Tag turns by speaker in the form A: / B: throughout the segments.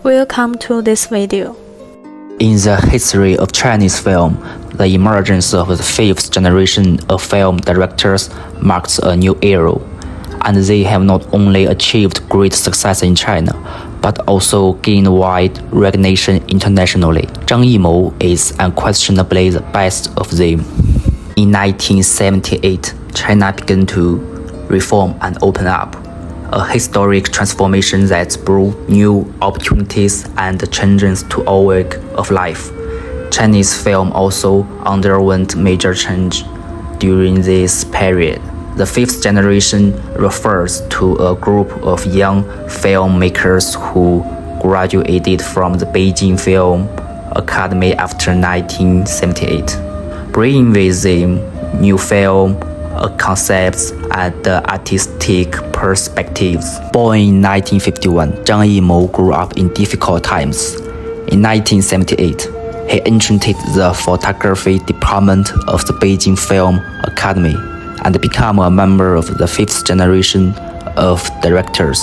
A: Welcome to this video.
B: In the history of Chinese film, the emergence of the fifth generation of film directors marks a new era, and they have not only achieved great success in China, but also gained wide recognition internationally. Zhang Yimou is unquestionably the best of them. In 1978, China began to reform and open up, a historic transformation that brought new opportunities and changes to our way of life. Chinese film also underwent major change during this period. The fifth generation refers to a group of young filmmakers who graduated from the Beijing Film Academy after 1978, bringing with them new film concepts and artistic perspectives. Born in 1951, Zhang Yimou grew up in difficult times. In 1978, he entered the photography department of the Beijing Film Academy and became a member of the fifth generation of directors.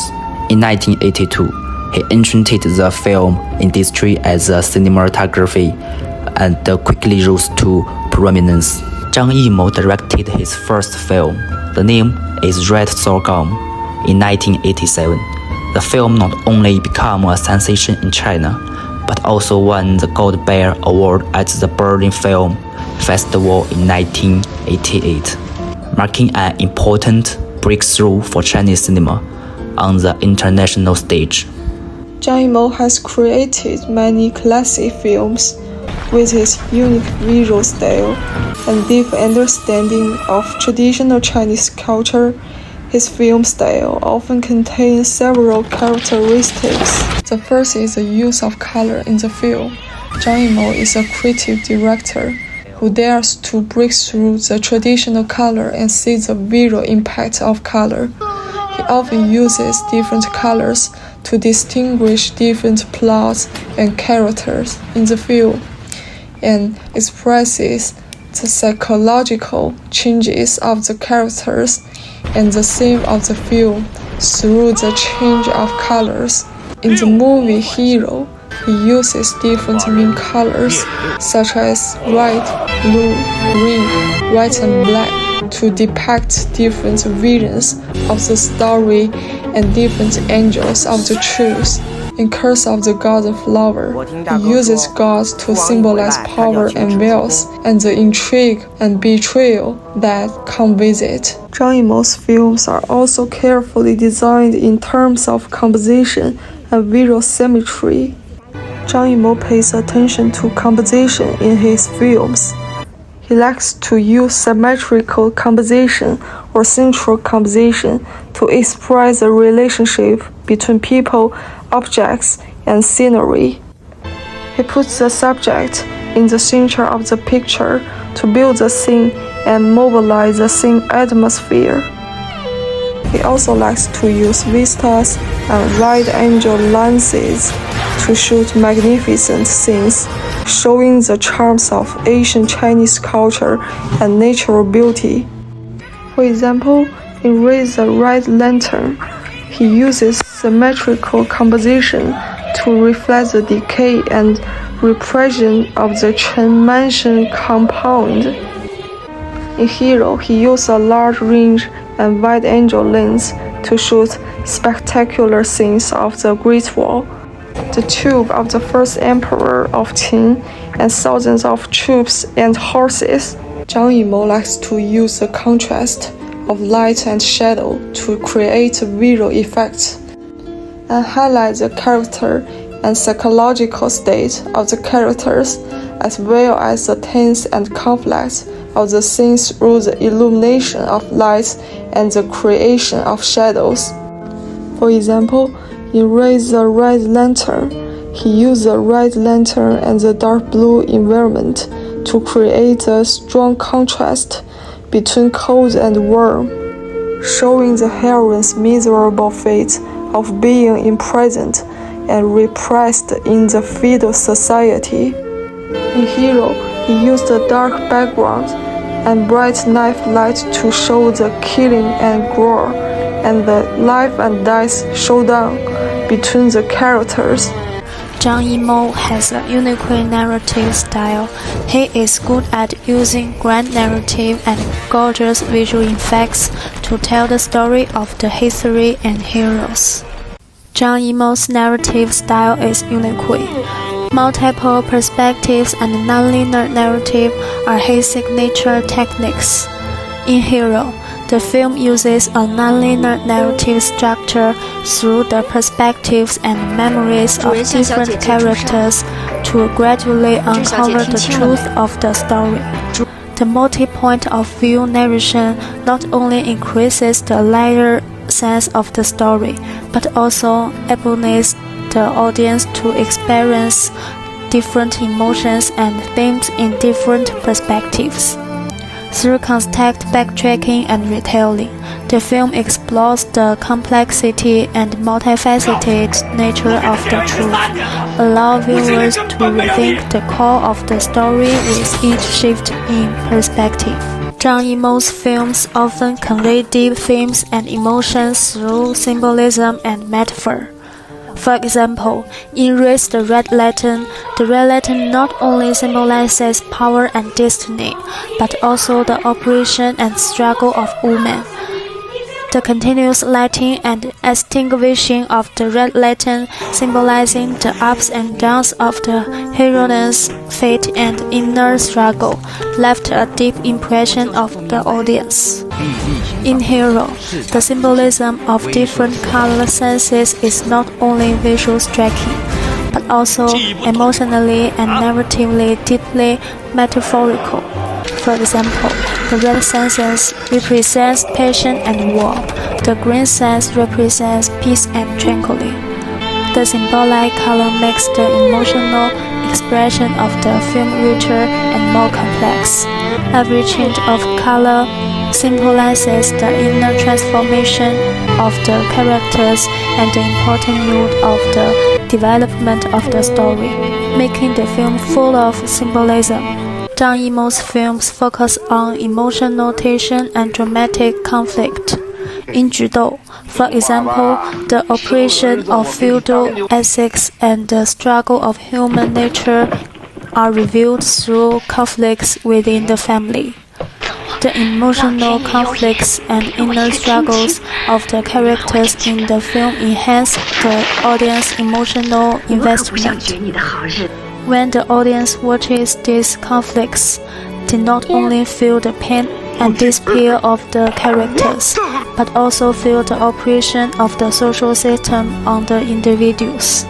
B: In 1982, he entered the film industry as a cinematography and quickly rose to prominence. Zhang Yimou directed his first film. The name is Red Sorghum in 1987. The film not only became a sensation in China, but also won the Gold Bear Award at the Berlin Film Festival in 1988, marking an important breakthrough for Chinese cinema on the international stage.
C: Zhang Yimou has created many classic films. With his unique visual style and deep understanding of traditional Chinese culture, his film style often contains several characteristics. The first is the use of color in the film. Zhang Yimou is a creative director who dares to break through the traditional color and see the visual impact of color. He often uses different colors to distinguish different plots and characters in the film, and expresses the psychological changes of the characters and the theme of the film through the change of colors. In the movie Hero, he uses different main colors such as red, blue, green, white and black to depict different visions of the story and different angles of the truth. In Curse of the God of Flower, he uses gods to symbolize power and wealth and the intrigue and betrayal that come with it. Zhang Yimou's films are also carefully designed in terms of composition and visual symmetry. Zhang Yimou pays attention to composition in his films. He likes to use symmetrical composition or central composition to express the relationship between people, objects, and scenery. He puts the subject in the center of the picture to build the scene and mobilize the scene atmosphere. He also likes to use vistas and wide-angle lenses to shoot magnificent scenes, showing the charms of ancient Chinese culture and natural beauty. For example, in Raise the Red Lantern, he uses symmetrical composition to reflect the decay and repression of the Chen Mansion compound. In Hero, he used a large range and wide-angle lens to shoot spectacular scenes of the Great Wall, the tomb of the first emperor of Qin, and thousands of troops and horses. Zhang Yimou likes to use the contrast of light and shadow to create visual effects and highlight the character and psychological state of the characters, as well as the tense and conflict of the scenes through the illumination of light and the creation of shadows. For example, in Raise the Red Lantern, he used the red lantern and the dark blue environment to create a strong contrast between cold and warm, showing the heroine's miserable fate of being imprisoned and repressed in the feudal society. In Hero, he used a dark background and bright knife light to show the killing and gore and the life and death showdown between the characters.
A: Zhang Yimou has a unique narrative style. He is good at using grand narrative and gorgeous visual effects to tell the story of the history and heroes. Zhang Yimou's narrative style is unique. Multiple perspectives and nonlinear narrative are his signature techniques. In Hero, the film uses a nonlinear narrative structure through the perspectives and memories of different characters to gradually uncover the truth of the story. The multi-point of view narration not only increases the layer sense of the story, but also enables the audience to experience different emotions and themes in different perspectives. Through constant backtracking and retelling, the film explores the complexity and multifaceted nature of the truth, allowing viewers to rethink the core of the story with each shift in perspective. Zhang Yimou's films often convey deep themes and emotions through symbolism and metaphor. For example, in Raise the Red Lantern not only symbolizes power and destiny, but also the operation and struggle of women. The continuous lighting and extinguishing of the red lantern, symbolizing the ups and downs of the heroine's fate and inner struggle, left a deep impression of the audience. In Hero, the symbolism of different color senses is not only visually striking, but also emotionally and narratively deeply metaphorical. For example, the red sense represents passion and war, the green sense represents peace and tranquility. The symbolic color makes the emotional expression of the film richer and more complex. Every change of color symbolizes the inner transformation of the characters and the important mood of the development of the story, making the film full of symbolism. Zhang Yimou's films focus on emotional tension and dramatic conflict. In Zhidou, for example, the operation of feudal ethics and the struggle of human nature are revealed through conflicts within the family. The emotional conflicts and inner struggles of the characters in the film enhance the audience's emotional investment. When the audience watches these conflicts, they not only feel the pain and despair of the characters, but also feel the operation of the social system on the individuals.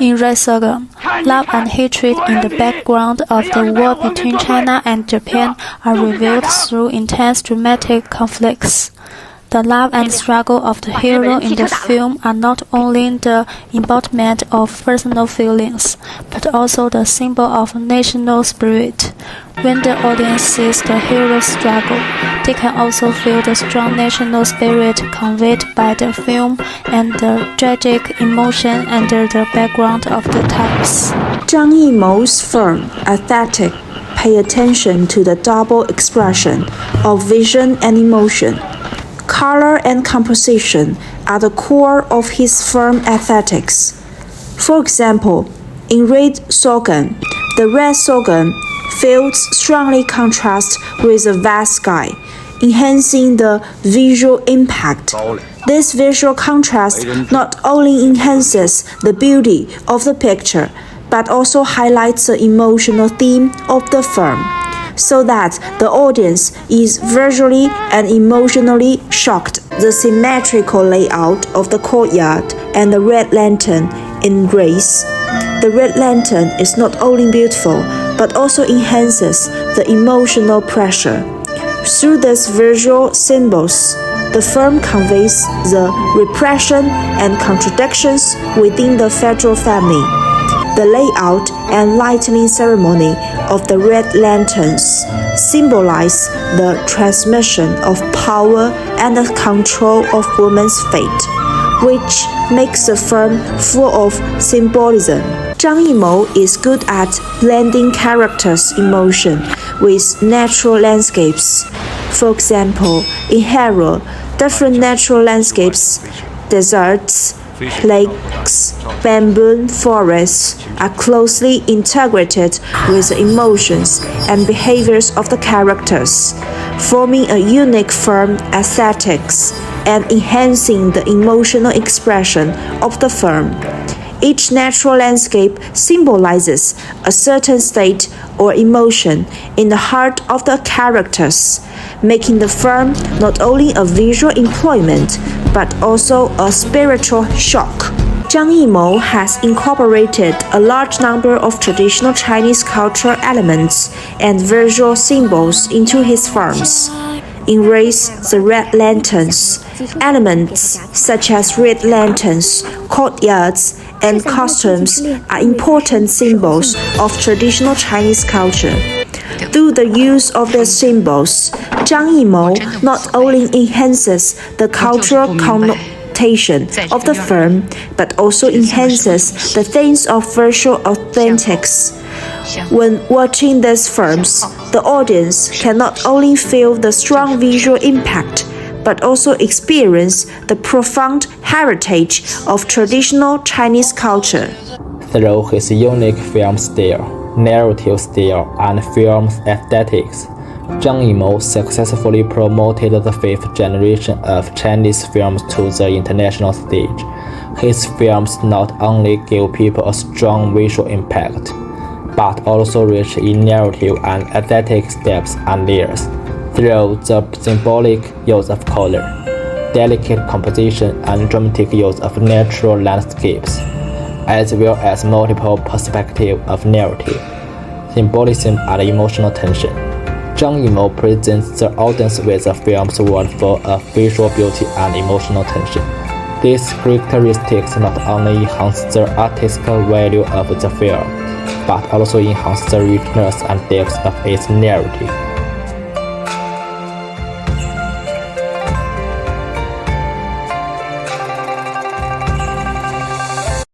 A: In Resurgam, love and hatred in the background of the war between China and Japan are revealed through intense dramatic conflicts. The love and struggle of the hero in the film are not only the embodiment of personal feelings, but also the symbol of national spirit. When the audience sees the hero's struggle, they can also feel the strong national spirit conveyed by the film and the tragic emotion under the background of the times.
D: Zhang Yimou's film Aesthetic pay attention to the double expression of vision and emotion. Color and composition are the core of his film aesthetics. For example, in Red Sorghum, the red sorghum fields strongly contrast with the vast sky, enhancing the visual impact. This visual contrast not only enhances the beauty of the picture, but also highlights the emotional theme of the film, so that the audience is visually and emotionally shocked. The symmetrical layout of the courtyard and the red lantern in Race. The red lantern is not only beautiful, but also enhances the emotional pressure. Through these visual symbols, the film conveys the repression and contradictions within the federal family. The layout and lighting ceremony of the red lanterns symbolize the transmission of power and the control of women's fate, which makes the film full of symbolism. Zhang Yimou is good at blending characters' emotion with natural landscapes. For example, in Hero, different natural landscapes, deserts, lakes, bamboo forests are closely integrated with the emotions and behaviors of the characters, forming a unique film aesthetics and enhancing the emotional expression of the film. Each natural landscape symbolizes a certain state or emotion in the heart of the characters, making the film not only a visual employment but also a spiritual shock. Zhang Yimou has incorporated a large number of traditional Chinese cultural elements and visual symbols into his films. Erase the red lanterns. Elements such as red lanterns, courtyards, and costumes are important symbols of traditional Chinese culture. Through the use of these symbols, Zhang Yimou not only enhances the cultural connotation of the film, but also enhances the themes of visual authentics. When watching these films, the audience can not only feel the strong visual impact, but also experience the profound heritage of traditional Chinese culture.
E: Through his unique film style, narrative style, and film aesthetics, Zhang Yimou successfully promoted the fifth generation of Chinese films to the international stage. His films not only give people a strong visual impact, but also rich in narrative and aesthetic depth and layers, through the symbolic use of color, delicate composition, and dramatic use of natural landscapes, as well as multiple perspectives of narrative, symbolism, and emotional tension. Zhang Yimou presents the audience with a film's world full of visual beauty and emotional tension. These characteristics not only enhance the artistic value of the film, but also enhance the richness and depth of its narrative.